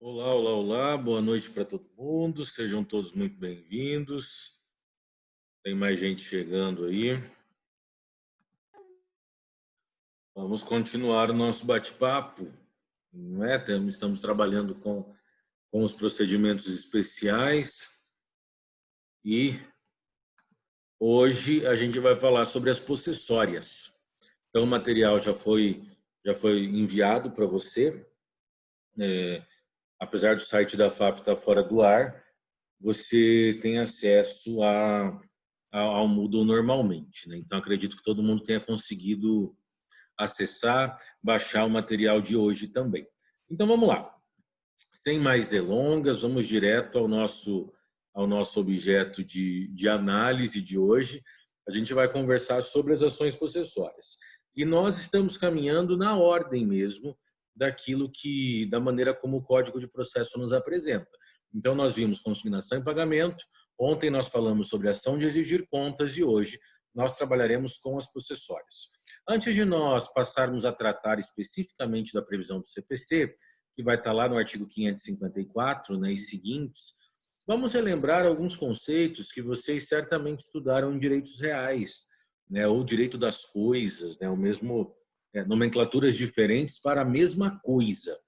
Olá, olá, olá, boa noite para todo mundo, sejam todos muito bem-vindos. Tem mais gente chegando aí. Vamos continuar o nosso bate-papo, não é? Estamos trabalhando com os procedimentos especiais e hoje a gente vai falar sobre as possessórias. Então, o material já foi enviado para você. Apesar do site da FAP estar fora do ar, você tem acesso ao Moodle normalmente, né? Então, acredito que todo mundo tenha conseguido acessar, baixar o material de hoje também. Então, vamos lá. Sem mais delongas, vamos direto ao nosso objeto de análise de hoje. A gente vai conversar sobre as ações possessórias. E nós estamos caminhando na ordem mesmo da maneira como o Código de Processo nos apresenta. Então, nós vimos consignação e pagamento. Ontem nós falamos sobre ação de exigir contas e hoje nós trabalharemos com as possessórias. Antes de nós passarmos a tratar especificamente da previsão do CPC, que vai estar lá no artigo 554, né, e seguintes, vamos relembrar alguns conceitos que vocês certamente estudaram em direitos reais, né, ou direito das coisas, né, o mesmo nomenclaturas diferentes para a mesma coisa.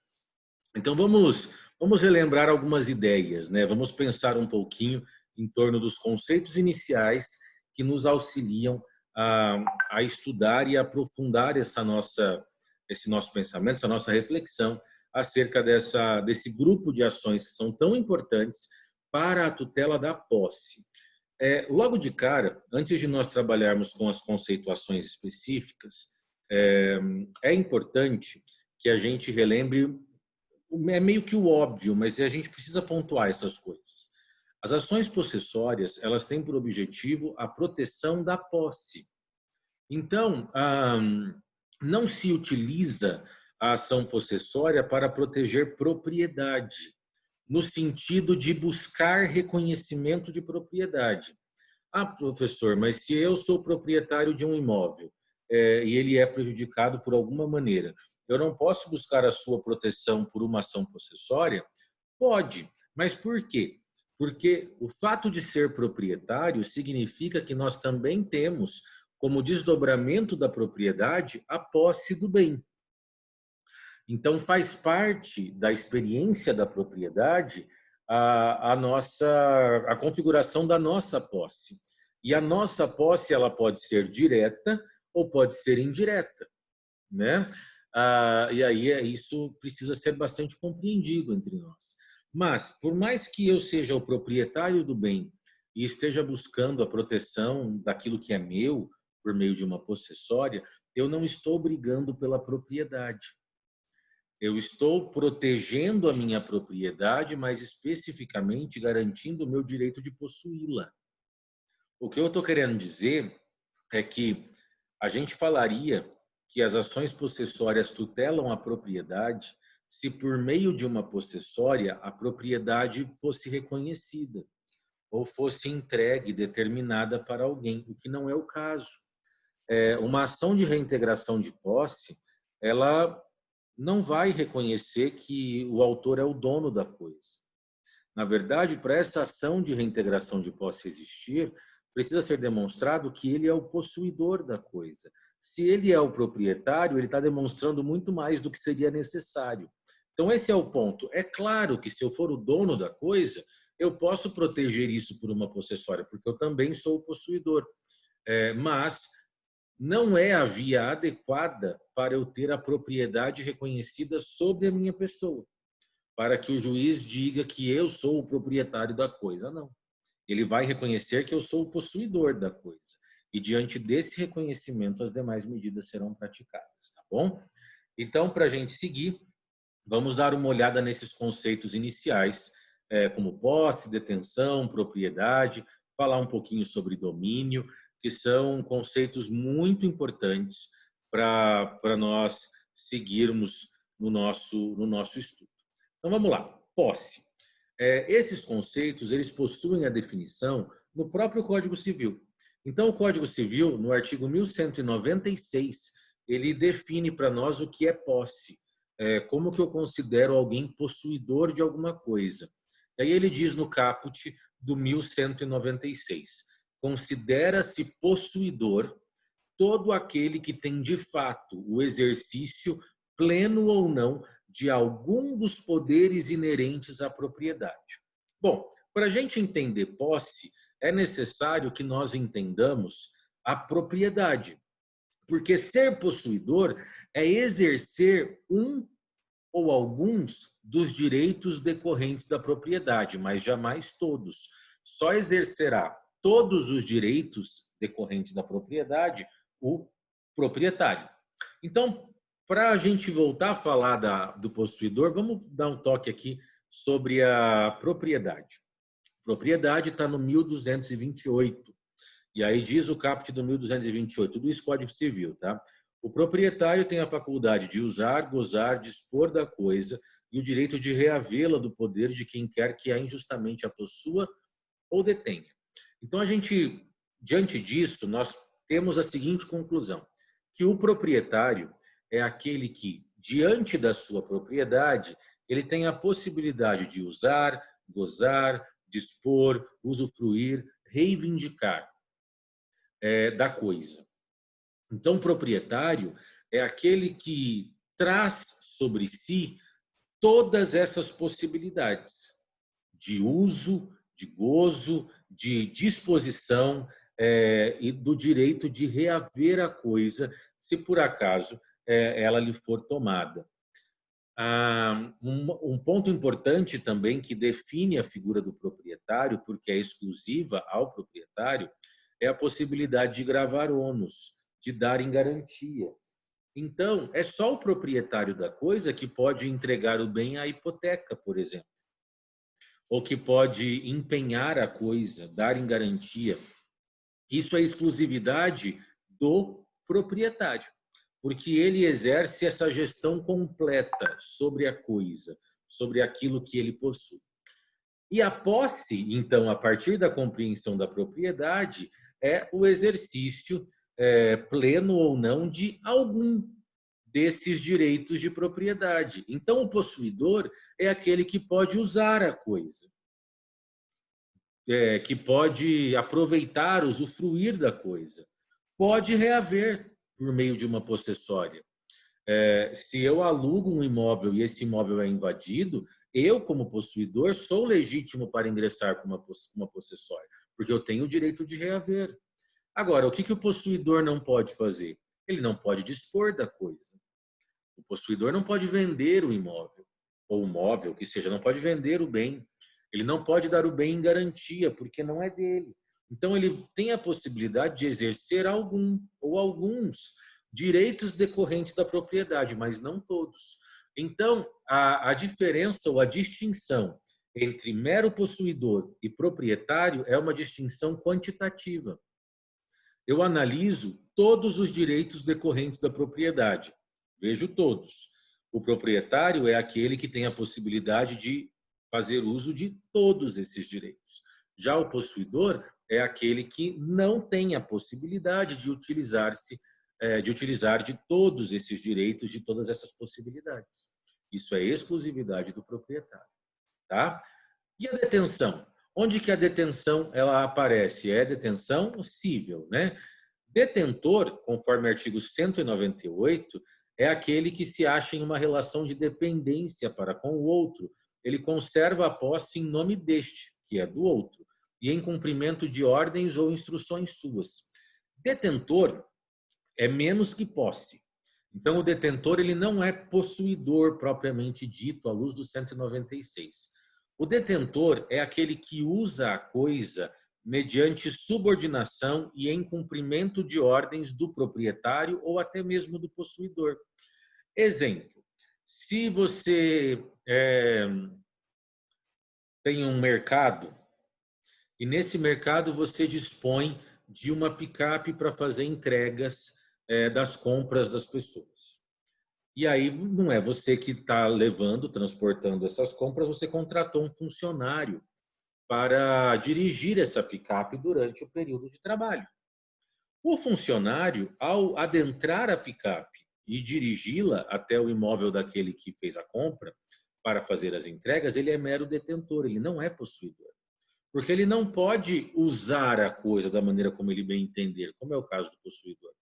Então vamos relembrar algumas ideias, né? Vamos pensar um pouquinho em torno dos conceitos iniciais que nos auxiliam a estudar e aprofundar esse nosso pensamento, essa nossa reflexão acerca desse grupo de ações que são tão importantes para a tutela da posse. Logo de cara, antes de nós trabalharmos com as conceituações específicas, é importante que a gente relembre, é meio que o óbvio, mas a gente precisa pontuar essas coisas. As ações possessórias, elas têm por objetivo a proteção da posse. Então, não se utiliza a ação possessória para proteger propriedade, no sentido de buscar reconhecimento de propriedade. Ah, professor, mas se eu sou proprietário de um imóvel e ele é prejudicado por alguma maneira, eu não posso buscar a sua proteção por uma ação possessória? Pode, mas por quê? Porque o fato de ser proprietário significa que nós também temos como desdobramento da propriedade a posse do bem. Então, faz parte da experiência da propriedade a configuração da nossa posse. E a nossa posse ela pode ser direta ou pode ser indireta, né? E aí isso precisa ser bastante compreendido entre nós. Mas, por mais que eu seja o proprietário do bem e esteja buscando a proteção daquilo que é meu por meio de uma possessória, eu não estou brigando pela propriedade. Eu estou protegendo a minha propriedade, mas especificamente garantindo o meu direito de possuí-la. O que eu estou querendo dizer é que a gente falaria que as ações possessórias tutelam a propriedade se por meio de uma possessória a propriedade fosse reconhecida ou fosse entregue, determinada para alguém, o que não é o caso. Uma ação de reintegração de posse, ela não vai reconhecer que o autor é o dono da coisa. Na verdade, para essa ação de reintegração de posse existir, precisa ser demonstrado que ele é o possuidor da coisa. Se ele é o proprietário, ele está demonstrando muito mais do que seria necessário. Então, esse é o ponto. É claro que se eu for o dono da coisa, eu posso proteger isso por uma possessória, porque eu também sou o possuidor. Mas não é a via adequada para eu ter a propriedade reconhecida sobre a minha pessoa, para que o juiz diga que eu sou o proprietário da coisa. Não. Ele vai reconhecer que eu sou o possuidor da coisa. E diante desse reconhecimento, as demais medidas serão praticadas, tá bom? Então, para a gente seguir, vamos dar uma olhada nesses conceitos iniciais, como posse, detenção, propriedade, falar um pouquinho sobre domínio, que são conceitos muito importantes para nós seguirmos no nosso estudo. Então, vamos lá. Posse. Esses conceitos, eles possuem a definição no próprio Código Civil. Então, o Código Civil, no artigo 1196, ele define para nós o que é posse. como que eu considero alguém possuidor de alguma coisa? E aí ele diz no caput do 1196, considera-se possuidor todo aquele que tem de fato o exercício, pleno ou não, de algum dos poderes inerentes à propriedade. Bom, para a gente entender posse, é necessário que nós entendamos a propriedade, porque ser possuidor é exercer um ou alguns dos direitos decorrentes da propriedade, mas jamais todos. Só exercerá todos os direitos decorrentes da propriedade o proprietário. Então, para a gente voltar a falar do possuidor, vamos dar um toque aqui sobre a propriedade. Propriedade está no 1228. E aí diz o caput do 1228, tudo isso Código Civil, tá? O proprietário tem a faculdade de usar, gozar, dispor da coisa e o direito de reavê-la do poder de quem quer que a injustamente a possua ou detenha. Então, diante disso, nós temos a seguinte conclusão, que o proprietário é aquele que, diante da sua propriedade, ele tem a possibilidade de usar, gozar, dispor, usufruir, reivindicar da coisa. Então, proprietário é aquele que traz sobre si todas essas possibilidades de uso, de gozo, de disposição e do direito de reaver a coisa, se por acaso ela lhe for tomada. Um ponto importante também que define a figura do proprietário, porque é exclusiva ao proprietário, é a possibilidade de gravar ônus, de dar em garantia. Então, é só o proprietário da coisa que pode entregar o bem à hipoteca, por exemplo, ou que pode empenhar a coisa, dar em garantia. Isso é exclusividade do proprietário, porque ele exerce essa gestão completa sobre a coisa, sobre aquilo que ele possui. E a posse, então, a partir da compreensão da propriedade, é o exercício pleno ou não de algum desses direitos de propriedade. Então, o possuidor é aquele que pode usar a coisa, que pode aproveitar, usufruir da coisa, pode reaver por meio de uma possessória. Se eu alugo um imóvel e esse imóvel é invadido, eu, como possuidor, sou legítimo para ingressar com uma possessória, porque eu tenho o direito de reaver. Agora, o que o possuidor não pode fazer? Ele não pode dispor da coisa. O possuidor não pode vender o imóvel, ou o móvel, que seja, não pode vender o bem. Ele não pode dar o bem em garantia, porque não é dele. Então, ele tem a possibilidade de exercer algum ou alguns direitos decorrentes da propriedade, mas não todos. Então, a diferença ou a distinção entre mero possuidor e proprietário é uma distinção quantitativa. Eu analiso todos os direitos decorrentes da propriedade. Vejo todos. O proprietário é aquele que tem a possibilidade de fazer uso de todos esses direitos. Já o possuidor é aquele que não tem a possibilidade de utilizar de todos esses direitos, de todas essas possibilidades. Isso é exclusividade do proprietário, tá? E a detenção? Onde que a detenção ela aparece? É detenção cível, né? Detentor, conforme o artigo 198, é aquele que se acha em uma relação de dependência para com o outro. Ele conserva a posse em nome deste, que é do outro, e em cumprimento de ordens ou instruções suas. Detentor é menos que posse. Então, o detentor ele não é possuidor propriamente dito, à luz do 196. O detentor é aquele que usa a coisa mediante subordinação e em cumprimento de ordens do proprietário ou até mesmo do possuidor. Exemplo, se você tem um mercado e nesse mercado você dispõe de uma picape para fazer entregas das compras das pessoas. E aí não é você que está levando, transportando essas compras, você contratou um funcionário para dirigir essa picape durante o período de trabalho. O funcionário, ao adentrar a picape e dirigi-la até o imóvel daquele que fez a compra para fazer as entregas, ele é mero detentor, ele não é possuidor. Porque ele não pode usar a coisa da maneira como ele bem entender, como é o caso do possuidor.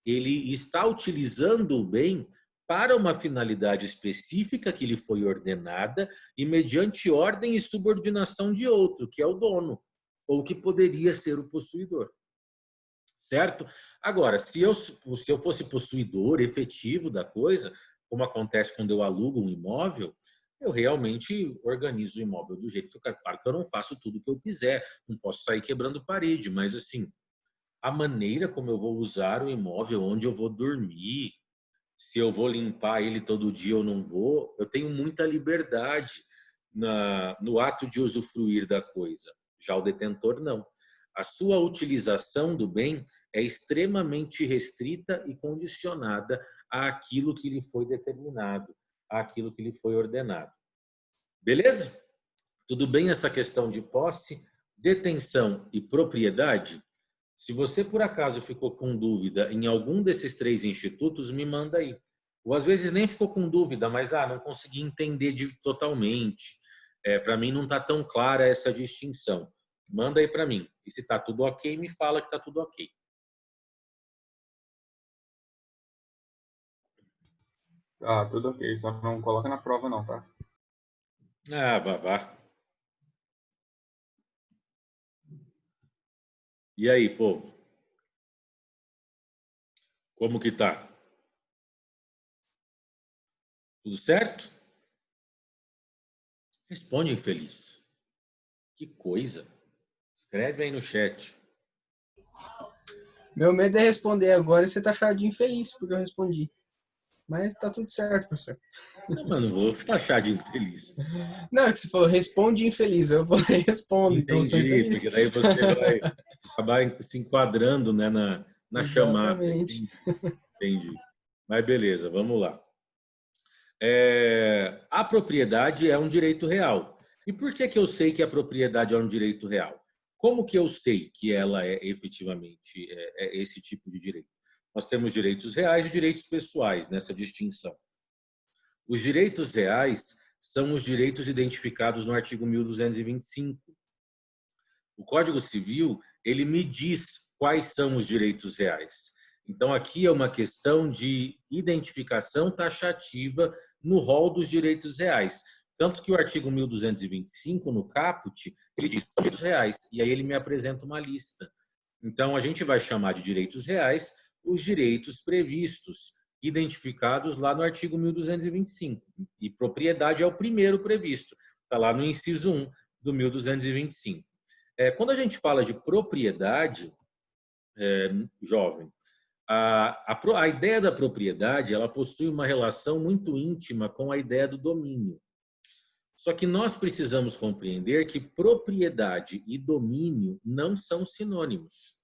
Ele está utilizando o bem para uma finalidade específica que lhe foi ordenada e mediante ordem e subordinação de outro, que é o dono, ou que poderia ser o possuidor. Certo? Agora, se eu fosse possuidor efetivo da coisa, como acontece quando eu alugo um imóvel, eu realmente organizo o imóvel do jeito que eu quero. Claro que eu não faço tudo o que eu quiser, não posso sair quebrando parede, mas assim, a maneira como eu vou usar o imóvel, onde eu vou dormir, se eu vou limpar ele todo dia ou não vou, eu tenho muita liberdade no ato de usufruir da coisa. Já o detentor, não. A sua utilização do bem é extremamente restrita e condicionada àquilo que lhe foi determinado, àquilo que lhe foi ordenado. Beleza? Tudo bem essa questão de posse, detenção e propriedade? Se você, por acaso, ficou com dúvida em algum desses 3 institutos, me manda aí. Ou às vezes nem ficou com dúvida, mas não consegui entender totalmente. Para mim não está tão clara essa distinção. Manda aí para mim. E se está tudo ok, me fala que está tudo ok. Ah, tudo ok. Só não coloca na prova não, tá? Vá. E aí, povo? Como que tá? Tudo certo? Responde, infeliz. Que coisa. Escreve aí no chat. Meu medo é responder agora e você tá achando de infeliz porque eu respondi. Mas tá tudo certo, professor. Não, mas não vou taxar de infeliz. Não, é que você falou, responde infeliz. Eu falei, responde, então eu sou Entendi, infeliz. porque daí você vai acabar se enquadrando, né, na chamada. Exatamente. Entendi. Mas beleza, vamos lá. A propriedade é um direito real. E por que eu sei que a propriedade é um direito real? Como que eu sei que ela é efetivamente esse tipo de direito? Nós temos direitos reais e direitos pessoais nessa distinção. Os direitos reais são os direitos identificados no artigo 1225. O Código Civil, ele me diz quais são os direitos reais. Então, aqui é uma questão de identificação taxativa no rol dos direitos reais. Tanto que o artigo 1225, no caput, ele diz direitos reais, e aí ele me apresenta uma lista. Então, a gente vai chamar de direitos reais os direitos previstos, identificados lá no artigo 1225. E propriedade é o primeiro previsto, está lá no inciso 1 do 1225. Quando a gente fala de propriedade, jovem, a ideia da propriedade ela possui uma relação muito íntima com a ideia do domínio. Só que nós precisamos compreender que propriedade e domínio não são sinônimos.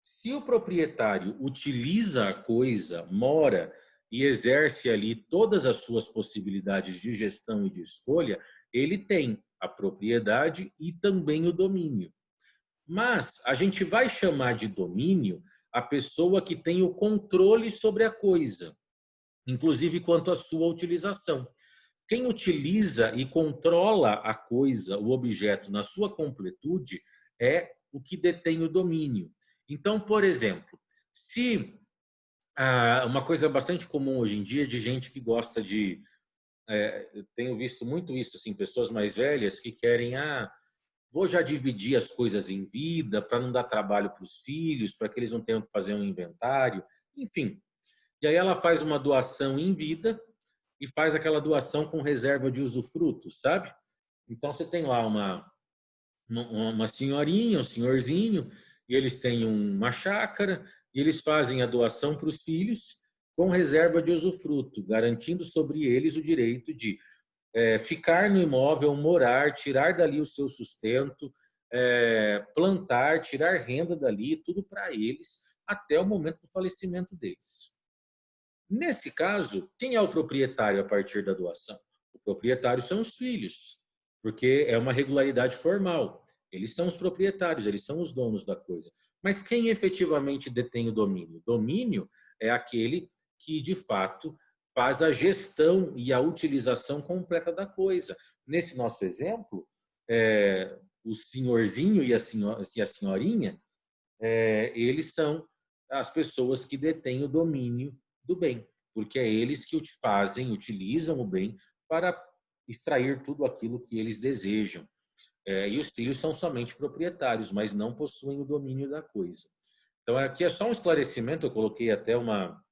Se o proprietário utiliza a coisa, mora e exerce ali todas as suas possibilidades de gestão e de escolha, ele tem a propriedade e também o domínio. Mas a gente vai chamar de domínio a pessoa que tem o controle sobre a coisa, inclusive quanto à sua utilização. Quem utiliza e controla a coisa, o objeto, na sua completude, é o que detém o domínio. Então, por exemplo, se uma coisa bastante comum hoje em dia de gente que gosta de... eu tenho visto muito isso, assim, pessoas mais velhas que querem... vou já dividir as coisas em vida para não dar trabalho para os filhos, para que eles não tenham que fazer um inventário, enfim. E aí ela faz uma doação em vida e faz aquela doação com reserva de usufruto, sabe? Então você tem lá uma senhorinha, um senhorzinho, e eles têm uma chácara, e eles fazem a doação para os filhos com reserva de usufruto, garantindo sobre eles o direito de ficar no imóvel, morar, tirar dali o seu sustento, plantar, tirar renda dali, tudo para eles, até o momento do falecimento deles. Nesse caso, quem é o proprietário a partir da doação? O proprietário são os filhos, porque é uma regularidade formal. Eles são os proprietários, eles são os donos da coisa. Mas quem efetivamente detém o domínio? O domínio é aquele que, de fato, faz a gestão e a utilização completa da coisa. Nesse nosso exemplo, o senhorzinho e a senhorinha, eles são as pessoas que detêm o domínio do bem, porque é eles que utilizam o bem para extrair tudo aquilo que eles desejam. E os filhos são somente proprietários, mas não possuem o domínio da coisa. Então, aqui é só um esclarecimento, eu coloquei até uma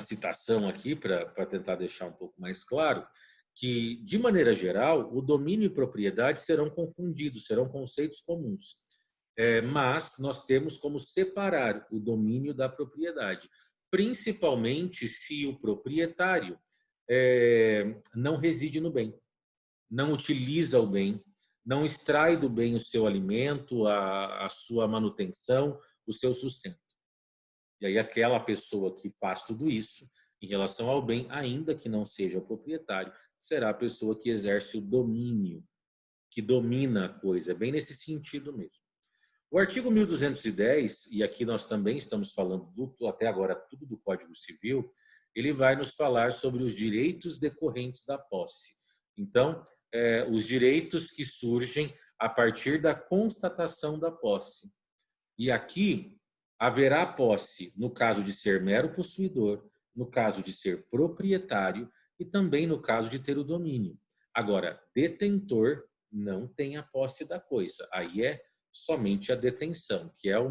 citação aqui para tentar deixar um pouco mais claro, que, de maneira geral, o domínio e propriedade serão confundidos, serão conceitos comuns. Mas nós temos como separar o domínio da propriedade, principalmente se o proprietário não reside no bem, não utiliza o bem, não extrai do bem o seu alimento, a sua manutenção, o seu sustento. E aí aquela pessoa que faz tudo isso em relação ao bem, ainda que não seja proprietário, será a pessoa que exerce o domínio, que domina a coisa, bem nesse sentido mesmo. O artigo 1210, e aqui nós também estamos falando até agora tudo do Código Civil, ele vai nos falar sobre os direitos decorrentes da posse. Então, os direitos que surgem a partir da constatação da posse. E aqui haverá posse no caso de ser mero possuidor, no caso de ser proprietário e também no caso de ter o domínio. Agora, detentor não tem a posse da coisa. Aí é somente a detenção, que é a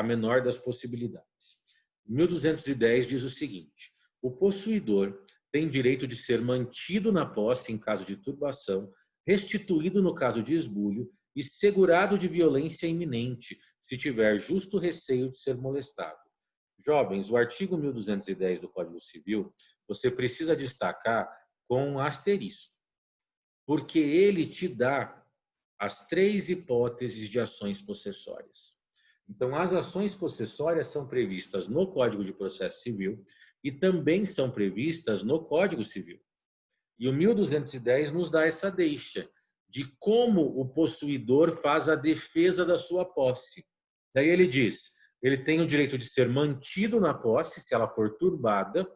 menor das possibilidades. 1210 diz o seguinte: o possuidor tem direito de ser mantido na posse em caso de turbação, restituído no caso de esbulho e segurado de violência iminente, se tiver justo receio de ser molestado. Jovens, o artigo 1210 do Código Civil, você precisa destacar com um asterisco, porque ele te dá as 3 hipóteses de ações possessórias. Então, as ações possessórias são previstas no Código de Processo Civil e também são previstas no Código Civil. E o 1210 nos dá essa deixa de como o possuidor faz a defesa da sua posse. Daí ele diz, ele tem o direito de ser mantido na posse, se ela for turbada,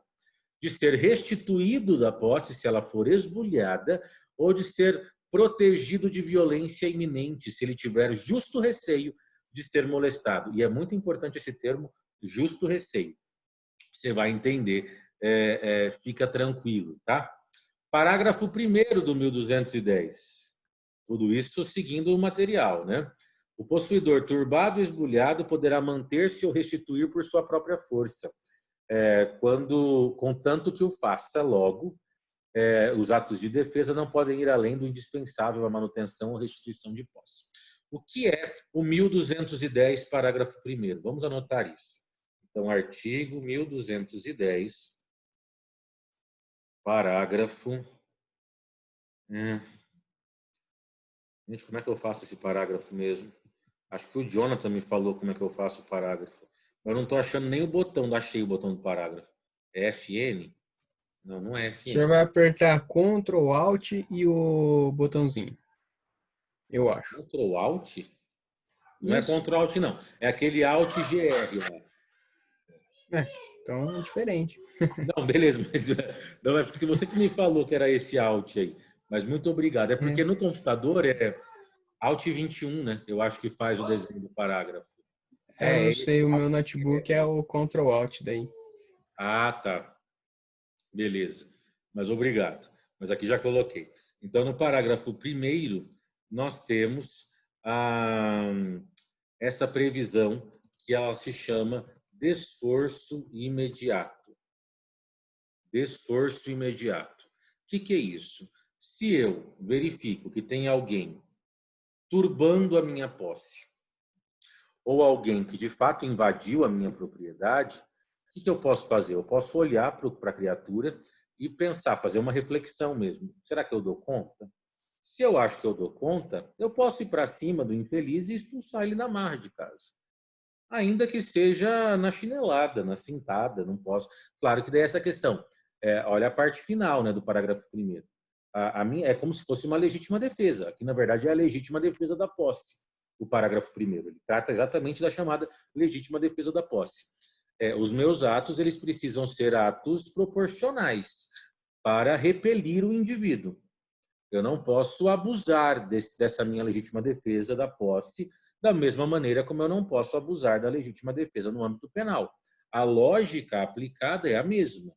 de ser restituído da posse, se ela for esbulhada, ou de ser protegido de violência iminente, se ele tiver justo receio de ser molestado. E é muito importante esse termo, justo receio. Você vai entender, fica tranquilo, tá? Parágrafo 1º do 1210. Tudo isso seguindo o material, né? O possuidor turbado ou esbulhado poderá manter-se ou restituir por sua própria força, contanto que o faça logo. Os atos de defesa não podem ir além do indispensável à manutenção ou restituição de posse. O que é o 1210, parágrafo 1º? Vamos anotar isso. Então, artigo 1210, parágrafo... Gente, como é que eu faço esse parágrafo mesmo? Acho que o Jonathan me falou como é que eu faço o parágrafo. Eu não estou achando nem o botão, não achei o botão do parágrafo. É FN? Não, não é FN. O senhor vai apertar Ctrl Alt e o botãozinho. Eu acho. Ctrl Alt? Não é Ctrl Alt, não. É aquele Alt GR lá. Então é diferente. Não, beleza. Mas, não, é porque você que me falou que era esse Alt aí. Mas muito obrigado. É porque no computador é Alt 21, né? Eu acho que faz o desenho do parágrafo. Eu não sei, o meu notebook é o Ctrl Alt daí. Ah, tá. Beleza. Mas obrigado. Mas aqui já coloquei. Então, no parágrafo 1º, nós temos essa previsão que ela se chama desforço imediato. Desforço imediato. O que é isso? Se eu verifico que tem alguém turbando a minha posse, ou alguém que de fato invadiu a minha propriedade, o que eu posso fazer? Eu posso olhar para a criatura e pensar, fazer uma reflexão mesmo. Será que eu dou conta? Se eu acho que eu dou conta, eu posso ir para cima do infeliz e expulsar ele na marra de casa. Ainda que seja na chinelada, na cintada, não posso. Claro que daí essa questão. Olha a parte final, né, do parágrafo 1º. A minha é como se fosse uma legítima defesa. Aqui, na verdade, é a legítima defesa da posse. O parágrafo 1º. Ele trata exatamente da chamada legítima defesa da posse. os meus atos eles precisam ser atos proporcionais para repelir o indivíduo. Eu não posso abusar dessa minha legítima defesa da posse da mesma maneira como eu não posso abusar da legítima defesa no âmbito penal. A lógica aplicada é a mesma,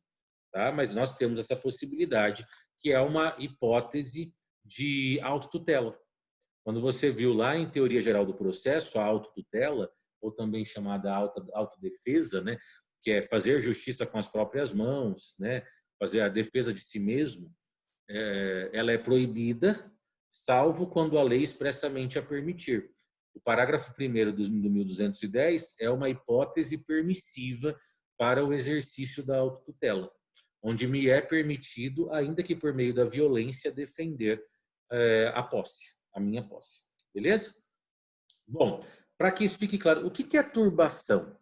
tá? Mas nós temos essa possibilidade, que é uma hipótese de autotutela. Quando você viu lá em Teoria Geral do Processo, a autotutela, ou também chamada autodefesa, né, que é fazer justiça com as próprias mãos, né, fazer a defesa de si mesmo, ela é proibida, salvo quando a lei expressamente a permitir. O parágrafo 1º do 1210 é uma hipótese permissiva para o exercício da autotutela, onde me é permitido, ainda que por meio da violência, defender a posse, a minha posse. Beleza? Bom, para que isso fique claro, o que é turbação?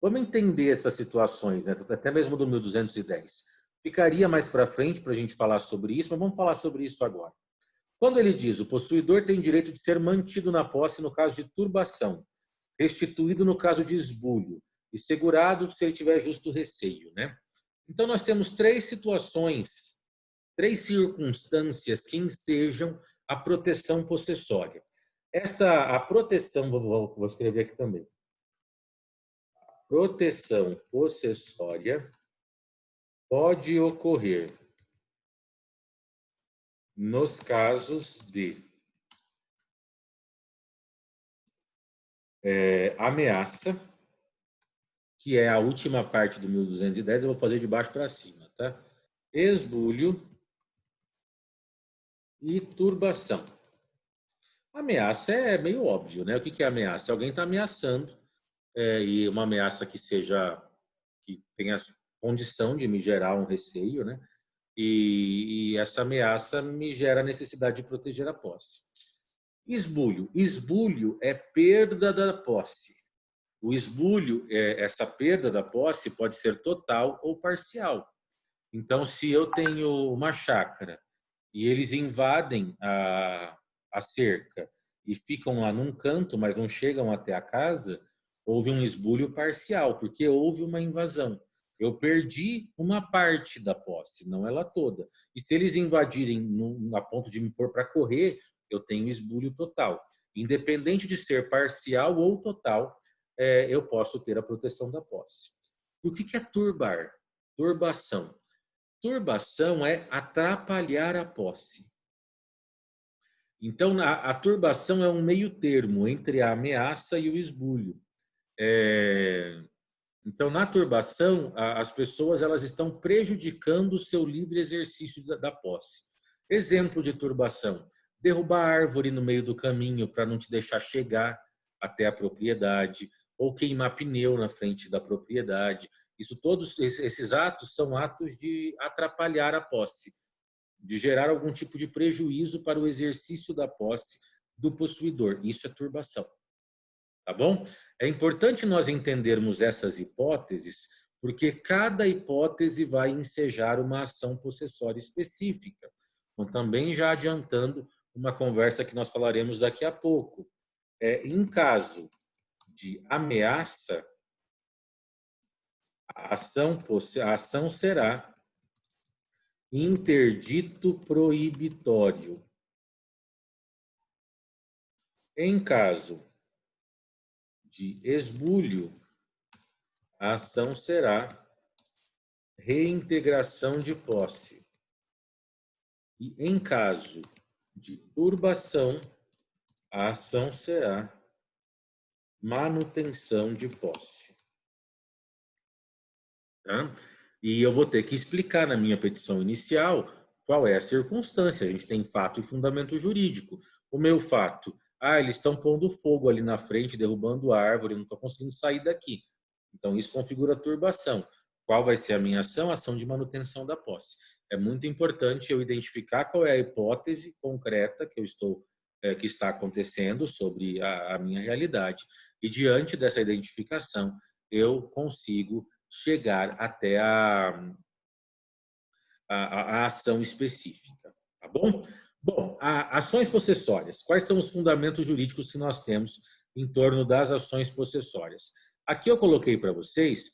Vamos entender essas situações, né? Até mesmo do 1210. Ficaria mais para frente para a gente falar sobre isso, mas vamos falar sobre isso agora. Quando ele diz o possuidor tem direito de ser mantido na posse no caso de turbação, restituído no caso de esbulho e segurado se ele tiver justo receio, né? Então nós temos 3 situações, 3 circunstâncias que ensejam a proteção possessória. A proteção, vou escrever aqui também. Proteção possessória pode ocorrer nos casos de ameaça, que é a última parte do 1210, eu vou fazer de baixo para cima, tá? Esbulho e turbação. Ameaça é meio óbvio, né? O que é ameaça? Alguém está ameaçando, e uma ameaça que tenha condição de me gerar um receio, né? E essa ameaça me gera a necessidade de proteger a posse. Esbulho. Esbulho é perda da posse. O esbulho, essa perda da posse pode ser total ou parcial. Então, se eu tenho uma chácara e eles invadem a cerca e ficam lá num canto, mas não chegam até a casa, houve um esbulho parcial, porque houve uma invasão. Eu perdi uma parte da posse, não ela toda. E se eles invadirem a ponto de me pôr para correr, eu tenho esbulho total. Independente de ser parcial ou total, eu posso ter a proteção da posse. E o que é turbar? Turbação. Turbação é atrapalhar a posse. Então, a turbação é um meio termo entre a ameaça e o esbulho. Então, na turbação, as pessoas elas estão prejudicando o seu livre exercício da posse. Exemplo de turbação: derrubar árvore no meio do caminho para não te deixar chegar até a propriedade, ou queimar pneu na frente da propriedade. Todos esses atos são atos de atrapalhar a posse, de gerar algum tipo de prejuízo para o exercício da posse do possuidor. Isso é turbação. Tá bom? É importante nós entendermos essas hipóteses, porque cada hipótese vai ensejar uma ação possessória específica. Então, também já adiantando uma conversa que nós falaremos daqui a pouco. Em caso de ameaça, a ação será interdito proibitório. Em caso de esbulho, a ação será reintegração de posse. E em caso de turbação, a ação será manutenção de posse. Tá? E eu vou ter que explicar na minha petição inicial qual é a circunstância. A gente tem fato e fundamento jurídico. O meu fato: eles estão pondo fogo ali na frente, derrubando a árvore, não estou conseguindo sair daqui. Então, isso configura turbação. Qual vai ser a minha ação? Ação de manutenção da posse. É muito importante eu identificar qual é a hipótese concreta que está acontecendo sobre a minha realidade. E, diante dessa identificação, eu consigo chegar até a ação específica. Tá bom? Bom, ações possessórias. Quais são os fundamentos jurídicos que nós temos em torno das ações possessórias? Aqui eu coloquei para vocês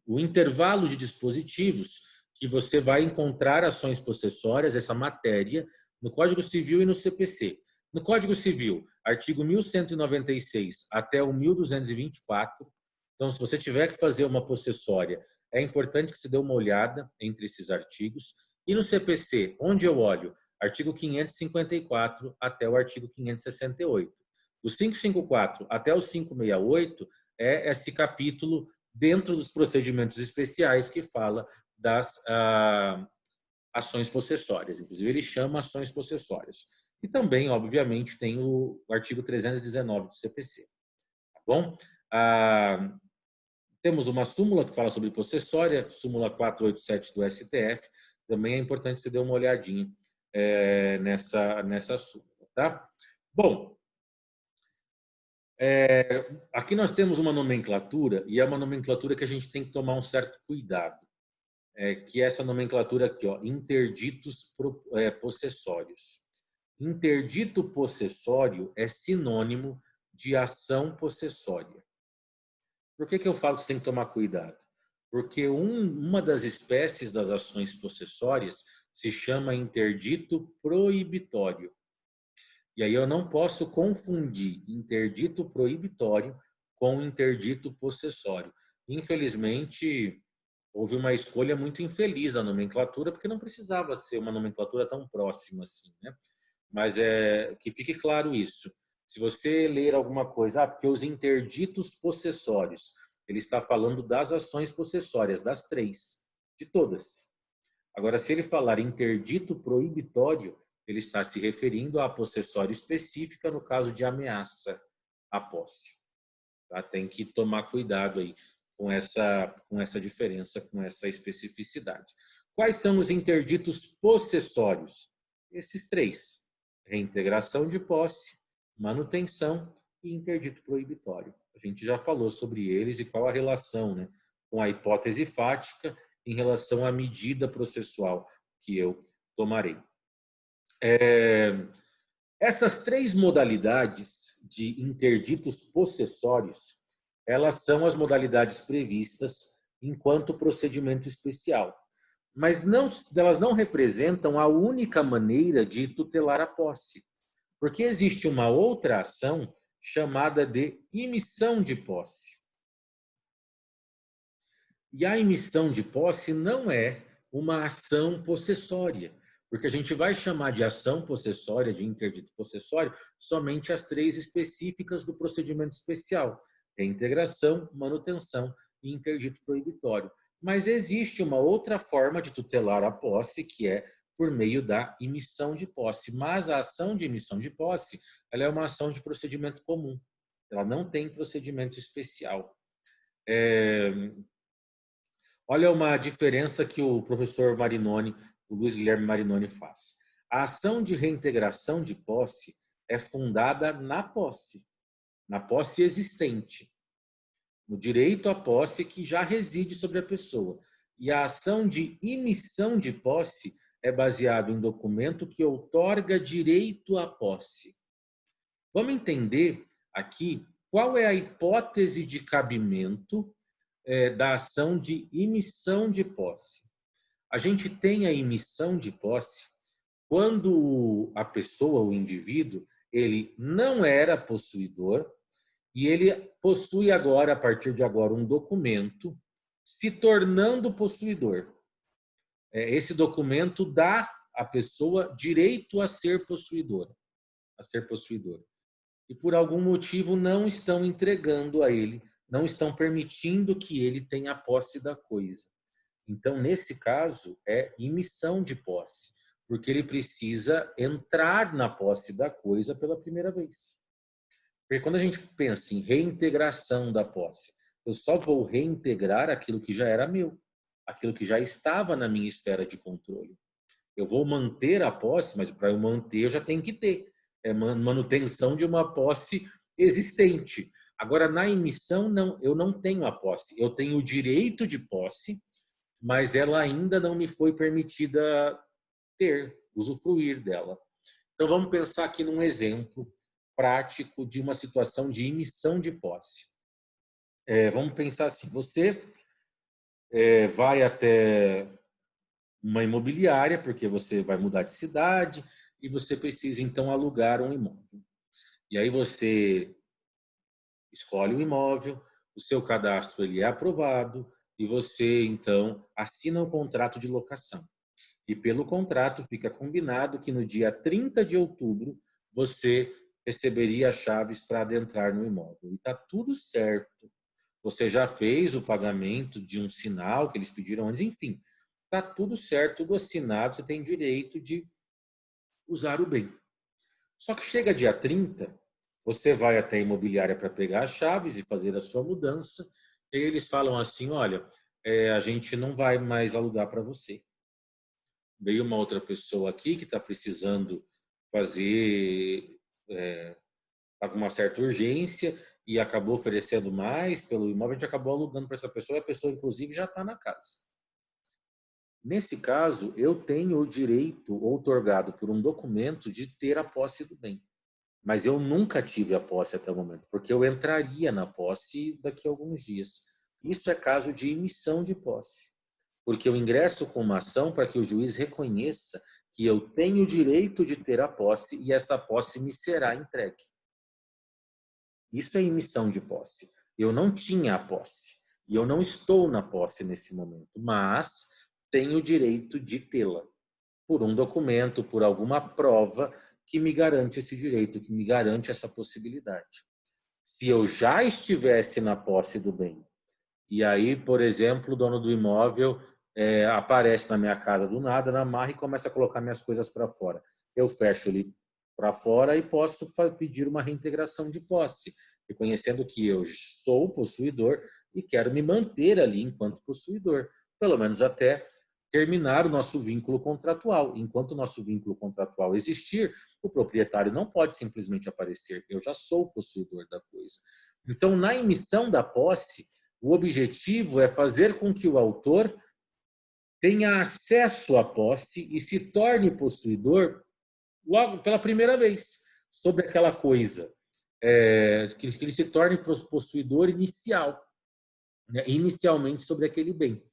o intervalo de dispositivos que você vai encontrar ações possessórias, essa matéria, no Código Civil e no CPC. No Código Civil, artigo 1196 até o 1224. Então, se você tiver que fazer uma possessória, é importante que você dê uma olhada entre esses artigos. E no CPC, onde eu olho, artigo 554 até o artigo 568. Do 554 até o 568 é esse capítulo dentro dos procedimentos especiais que fala das ações possessórias. Inclusive, ele chama ações possessórias. E também, obviamente, tem o artigo 319 do CPC. Tá bom? Temos uma súmula que fala sobre possessória, súmula 487 do STF. Também é importante você dar uma olhadinha nessa súmula. Tá? Bom, aqui nós temos uma nomenclatura, e é uma nomenclatura que a gente tem que tomar um certo cuidado, que é essa nomenclatura aqui, ó, interditos possessórios. Interdito possessório é sinônimo de ação possessória. Por que eu falo que você tem que tomar cuidado? Porque uma das espécies das ações possessórias se chama interdito proibitório. E aí eu não posso confundir interdito proibitório com interdito possessório. Infelizmente, houve uma escolha muito infeliz na nomenclatura, porque não precisava ser uma nomenclatura tão próxima assim, né? Mas que fique claro isso. Se você ler alguma coisa, porque os interditos possessórios, ele está falando das ações possessórias, das três, de todas. Agora, se ele falar interdito proibitório, ele está se referindo à possessória específica no caso de ameaça à posse. Tá? Tem que tomar cuidado aí com essa diferença, com essa especificidade. Quais são os interditos possessórios? Esses três: reintegração de posse, manutenção e interdito proibitório. A gente já falou sobre eles e qual a relação, né, com a hipótese fática em relação à medida processual que eu tomarei. Essas três modalidades de interditos possessórios, elas são as modalidades previstas enquanto procedimento especial. Mas elas não representam a única maneira de tutelar a posse, porque existe uma outra ação chamada de imissão de posse. E a emissão de posse não é uma ação possessória, porque a gente vai chamar de ação possessória, de interdito possessório, somente as três específicas do procedimento especial: reintegração, manutenção e interdito proibitório. Mas existe uma outra forma de tutelar a posse, que é por meio da emissão de posse. Mas a ação de emissão de posse, ela é uma ação de procedimento comum. Ela não tem procedimento especial. Olha uma diferença que o professor Marinoni, o Luiz Guilherme Marinoni, faz. A ação de reintegração de posse é fundada na posse existente, no direito à posse que já reside sobre a pessoa. E a ação de emissão de posse é baseada em documento que outorga direito à posse. Vamos entender aqui qual é a hipótese de cabimento da ação de emissão de posse. A gente tem a emissão de posse quando a pessoa, o indivíduo, ele não era possuidor e ele possui agora, a partir de agora, um documento se tornando possuidor. Esse documento dá à pessoa direito a ser possuidora, a ser possuidor. E por algum motivo não estão entregando a ele, não estão permitindo que ele tenha posse da coisa. Então, nesse caso, é emissão de posse, porque ele precisa entrar na posse da coisa pela primeira vez. Porque quando a gente pensa em reintegração da posse, eu só vou reintegrar aquilo que já era meu, aquilo que já estava na minha esfera de controle. Eu vou manter a posse, mas para eu manter eu já tenho que ter. É manutenção de uma posse existente. Agora, na emissão, não, eu não tenho a posse. Eu tenho o direito de posse, mas ela ainda não me foi permitida usufruir dela. Então, vamos pensar aqui num exemplo prático de uma situação de emissão de posse. Vamos pensar assim, você vai até uma imobiliária, porque você vai mudar de cidade e você precisa, então, alugar um imóvel. E aí você escolhe o imóvel, o seu cadastro ele é aprovado e você, então, assina o contrato de locação. E pelo contrato fica combinado que no dia 30 de outubro você receberia as chaves para adentrar no imóvel. E está tudo certo. Você já fez o pagamento de um sinal que eles pediram antes, enfim, está tudo certo, tudo assinado, você tem direito de usar o bem. Só que chega dia 30, você vai até a imobiliária para pegar as chaves e fazer a sua mudança, e eles falam assim, olha, a gente não vai mais alugar para você. Veio uma outra pessoa aqui que está precisando fazer uma certa urgência e acabou oferecendo mais pelo imóvel, a gente acabou alugando para essa pessoa e a pessoa, inclusive, já está na casa. Nesse caso, eu tenho o direito outorgado por um documento de ter a posse do bem. Mas eu nunca tive a posse até o momento, porque eu entraria na posse daqui a alguns dias. Isso é caso de emissão de posse, porque eu ingresso com uma ação para que o juiz reconheça que eu tenho o direito de ter a posse e essa posse me será entregue. Isso é emissão de posse. Eu não tinha a posse e eu não estou na posse nesse momento, mas tenho o direito de tê-la por um documento, por alguma prova que me garante esse direito, que me garante essa possibilidade. Se eu já estivesse na posse do bem, e aí, por exemplo, o dono do imóvel aparece na minha casa do nada, na marra, e começa a colocar minhas coisas para fora. Eu fecho ele para fora e posso pedir uma reintegração de posse, reconhecendo que eu sou possuidor e quero me manter ali enquanto possuidor, pelo menos até terminar o nosso vínculo contratual. Enquanto o nosso vínculo contratual existir, o proprietário não pode simplesmente aparecer. Eu já sou o possuidor da coisa. Então, na emissão da posse, o objetivo é fazer com que o autor tenha acesso à posse e se torne possuidor logo pela primeira vez sobre aquela coisa, que ele se torne possuidor inicial, né? Inicialmente sobre aquele bem.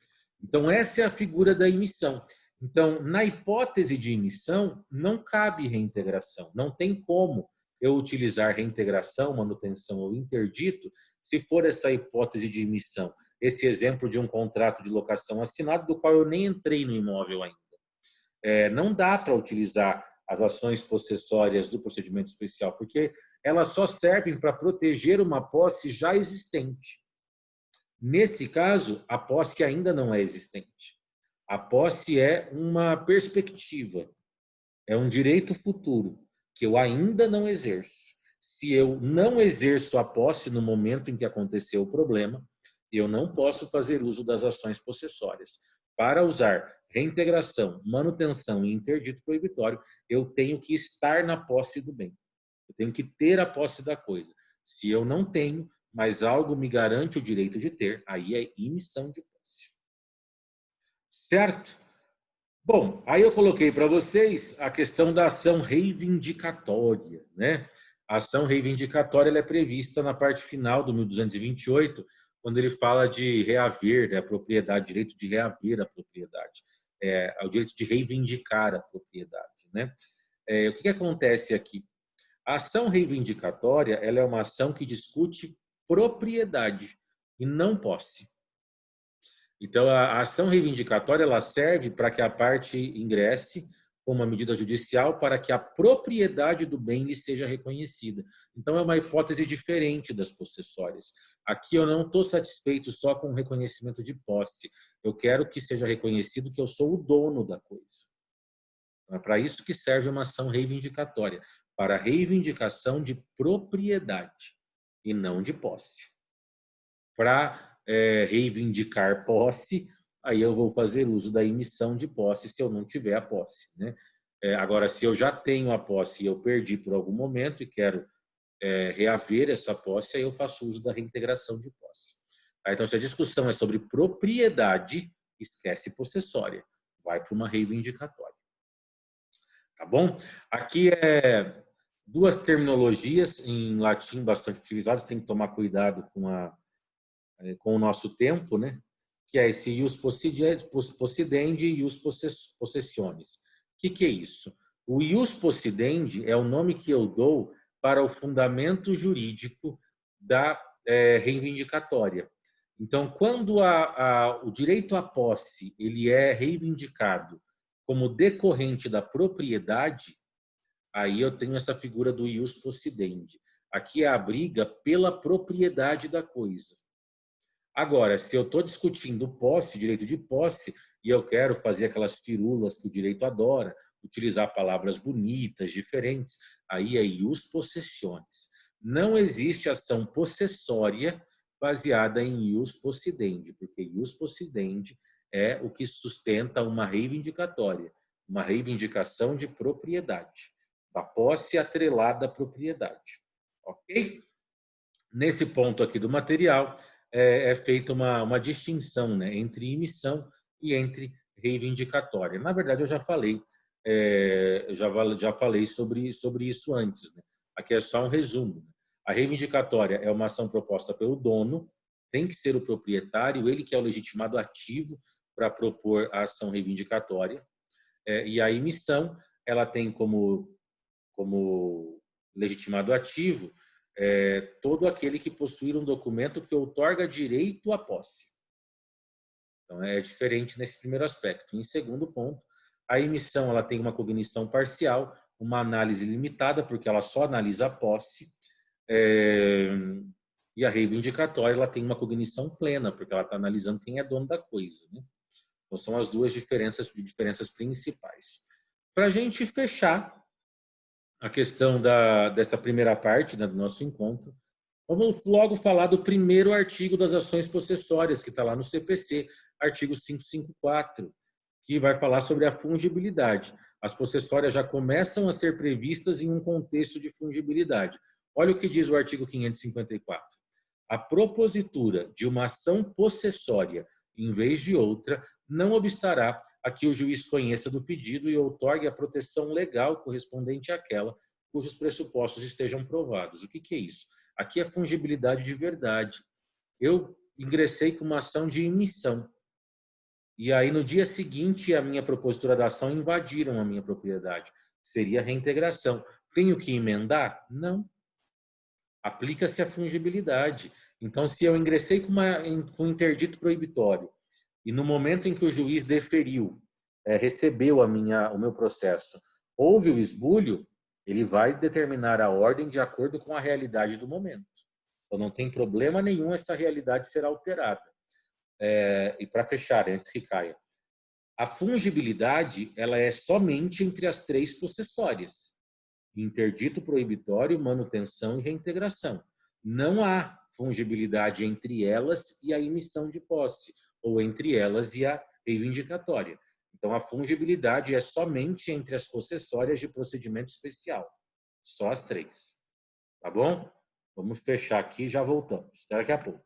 Então, essa é a figura da emissão. Então, na hipótese de emissão, não cabe reintegração. Não tem como eu utilizar reintegração, manutenção ou interdito se for essa hipótese de emissão. Esse exemplo de um contrato de locação assinado, do qual eu nem entrei no imóvel ainda. Não dá para utilizar as ações possessórias do procedimento especial, porque elas só servem para proteger uma posse já existente. Nesse caso, a posse ainda não é existente. A posse é uma perspectiva, é um direito futuro que eu ainda não exerço. Se eu não exerço a posse no momento em que aconteceu o problema, eu não posso fazer uso das ações possessórias. Para usar reintegração, manutenção e interdito proibitório, eu tenho que estar na posse do bem. Eu tenho que ter a posse da coisa. Se eu não tenho, mas algo me garante o direito de ter, aí é emissão de posse. Certo? Bom, aí eu coloquei para vocês a questão da ação reivindicatória, né? A ação reivindicatória ela é prevista na parte final do 1228, quando ele fala de reaver, né, a propriedade, direito de reaver a propriedade, o direito de reivindicar a propriedade, né? O que acontece aqui? A ação reivindicatória ela é uma ação que discute propriedade e não posse. Então, a ação reivindicatória ela serve para que a parte ingresse com uma medida judicial para que a propriedade do bem lhe seja reconhecida. Então, é uma hipótese diferente das possessórias. Aqui eu não estou satisfeito só com o reconhecimento de posse. Eu quero que seja reconhecido que eu sou o dono da coisa. É para isso que serve uma ação reivindicatória, para a reivindicação de propriedade e não de posse. Para reivindicar posse, aí eu vou fazer uso da emissão de posse se eu não tiver a posse, né? Agora, se eu já tenho a posse e eu perdi por algum momento e quero reaver essa posse, aí eu faço uso da reintegração de posse. Então, se a discussão é sobre propriedade, esquece possessória, vai para uma reivindicatória. Tá bom? Aqui duas terminologias em latim bastante utilizadas, tem que tomar cuidado com com o nosso tempo, né? Que é esse ius possidendi e ius possessionis. O que é isso? O ius possidendi é o nome que eu dou para o fundamento jurídico da reivindicatória. Então, quando o direito à posse ele é reivindicado como decorrente da propriedade, aí eu tenho essa figura do ius possidendi. Aqui é a briga pela propriedade da coisa. Agora, se eu estou discutindo posse, direito de posse, e eu quero fazer aquelas firulas que o direito adora, utilizar palavras bonitas, diferentes, aí é ius possessionis. Não existe ação possessória baseada em ius possidendi, porque ius possidendi é o que sustenta uma reivindicatória, uma reivindicação de propriedade, da posse atrelada à propriedade. Ok? Nesse ponto aqui do material, é feita uma distinção, né, entre emissão e entre reivindicatória. Na verdade, eu já falei, já falei sobre isso antes. Né? Aqui é só um resumo. A reivindicatória é uma ação proposta pelo dono, tem que ser o proprietário, ele que é o legitimado ativo para propor a ação reivindicatória. E a emissão, ela tem como legitimado ativo todo aquele que possuir um documento que outorga direito à posse. Então, é diferente nesse primeiro aspecto. Em segundo ponto, a emissão ela tem uma cognição parcial, uma análise limitada, porque ela só analisa a posse, e a reivindicatória ela tem uma cognição plena, porque ela está analisando quem é dono da coisa. Né? Então, são as duas diferenças principais. Para a gente fechar a questão dessa primeira parte, né, do nosso encontro, vamos logo falar do primeiro artigo das ações possessórias, que está lá no CPC, artigo 554, que vai falar sobre a fungibilidade. As possessórias já começam a ser previstas em um contexto de fungibilidade. Olha o que diz o artigo 554. A propositura de uma ação possessória em vez de outra não obstará a que o juiz conheça do pedido e outorgue a proteção legal correspondente àquela cujos pressupostos estejam provados. O que é isso? Aqui é fungibilidade de verdade. Eu ingressei com uma ação de emissão. E aí, no dia seguinte, a minha propositura da ação invadiram a minha propriedade. Seria reintegração. Tenho que emendar? Não. Aplica-se a fungibilidade. Então, se eu ingressei com interdito proibitório e no momento em que o juiz deferiu, recebeu o meu processo, houve o esbulho, ele vai determinar a ordem de acordo com a realidade do momento. Então, não tem problema nenhum essa realidade ser alterada. E para fechar, antes que caia, a fungibilidade ela é somente entre as três possessórias: interdito proibitório, manutenção e reintegração. Não há fungibilidade entre elas e a emissão de posse, ou entre elas e a reivindicatória. Então, a fungibilidade é somente entre as possessórias de procedimento especial. Só as três. Tá bom? Vamos fechar aqui e já voltamos. Até daqui a pouco.